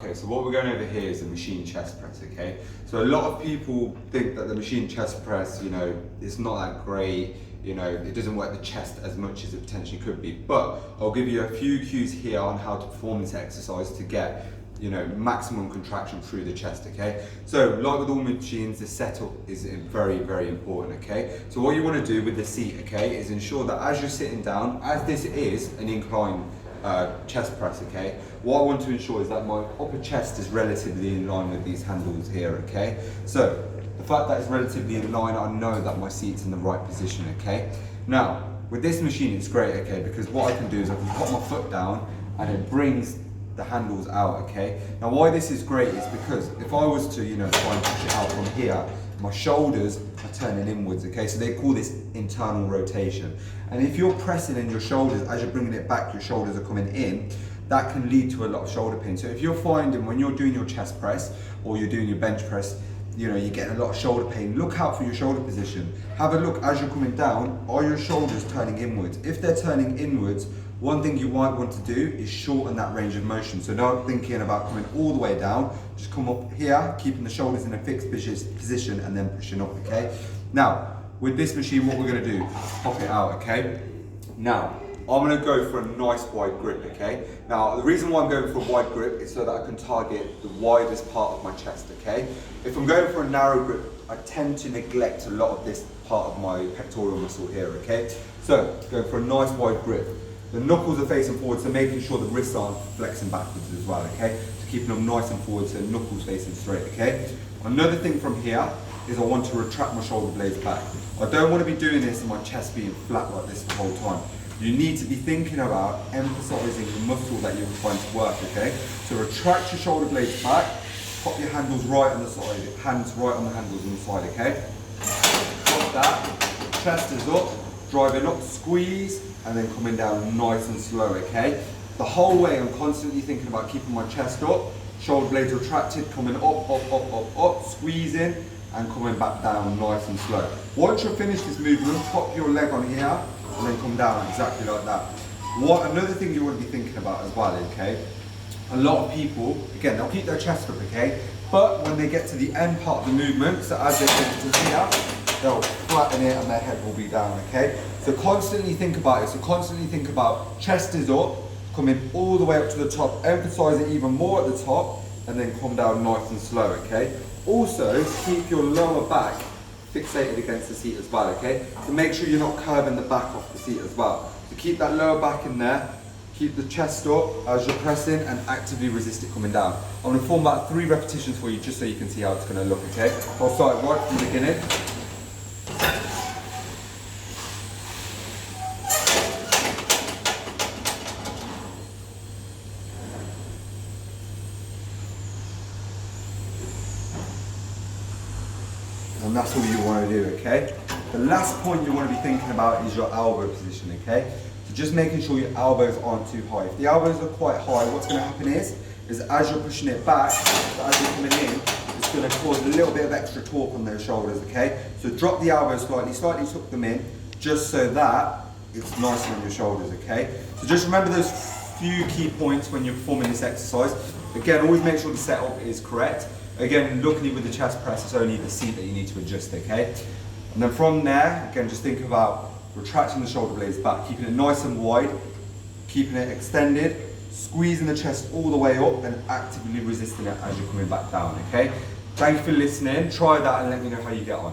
Okay, so what we're going over here is the machine chest press, okay? So a lot of people think that the machine chest press, it's not that great, it doesn't work the chest as much as it potentially could be. But I'll give you a few cues here on how to perform this exercise to get, maximum contraction through the chest, okay? So like with all machines, the setup is very, very important, okay? So what you want to do with the seat, okay, is ensure that as you're sitting down, as this is an incline chest press, okay, what I want to ensure is that my upper chest is relatively in line with these handles here, okay? So the fact that it's relatively in line, I know that my seat's in the right position, okay? Now, with this machine, it's great, okay, because what I can do is I can put my foot down and it brings the handles out, okay? Now, why this is great is because if I was to, try and push it out from here, my shoulders are turning inwards, okay? So they call this internal rotation. And if you're pressing in your shoulders, as you're bringing it back, your shoulders are coming in, that can lead to a lot of shoulder pain. So if you're finding when you're doing your chest press or you're doing your bench press, you're getting a lot of shoulder pain, look out for your shoulder position. Have a look as you're coming down, are your shoulders turning inwards? If they're turning inwards, one thing you might want to do is shorten that range of motion. So not thinking about coming all the way down, just come up here, keeping the shoulders in a fixed position and then pushing up, okay? Now, with this machine, what we're gonna do, pop it out, okay? Now, I'm gonna go for a nice wide grip, okay? Now, the reason why I'm going for a wide grip is so that I can target the widest part of my chest, okay? If I'm going for a narrow grip, I tend to neglect a lot of this part of my pectoral muscle here, okay? So, go for a nice wide grip. The knuckles are facing forward, so making sure the wrists aren't flexing backwards as well, okay? So keeping them nice and forward, so knuckles facing straight, okay? Another thing from here is I want to retract my shoulder blades back. I don't want to be doing this and my chest being flat like this the whole time. You need to be thinking about emphasizing the muscle that you're trying to work, okay? So retract your shoulder blades back, pop your handles right on the side, hands right on the handles on the side, okay? Like that, chest is up, driving up, squeeze, and then coming down nice and slow, okay? The whole way I'm constantly thinking about keeping my chest up, shoulder blades retracted, coming up, squeezing, and coming back down nice and slow. Once you've finished this movement, pop your leg on here, and then come down exactly like that. Another thing you want to be thinking about as well, okay? A lot of people, again, they'll keep their chest up, okay? But when they get to the end part of the movement, so as they get to here, they'll flatten it and their head will be down, okay? So constantly think about it. So constantly think about chest is up, coming all the way up to the top, emphasize it even more at the top, and then come down nice and slow, okay? Also, keep your lower back fixated against the seat as well, okay? So make sure you're not curving the back off the seat as well. So keep that lower back in there, keep the chest up as you're pressing and actively resist it coming down. I'm gonna perform about 3 repetitions for you just so you can see how it's gonna look, okay? I'll start right from the beginning. And that's all you want to do, okay? The last point you want to be thinking about is your elbow position, okay? So just making sure your elbows aren't too high. If the elbows are quite high, what's going to happen is as you're pushing it back, as you're coming in, it's going to cause a little bit of extra torque on those shoulders, okay? So drop the elbows slightly tuck them in, just so that it's nice on your shoulders, okay? So just remember those few key points when you're performing this exercise. Again, always make sure the setup is correct. Again, luckily with the chest press, it's only the seat that you need to adjust, okay? And then from there, again, just think about retracting the shoulder blades back, keeping it nice and wide, keeping it extended, squeezing the chest all the way up and actively resisting it as you're coming back down, okay? Thank you for listening. Try that and let me know how you get on.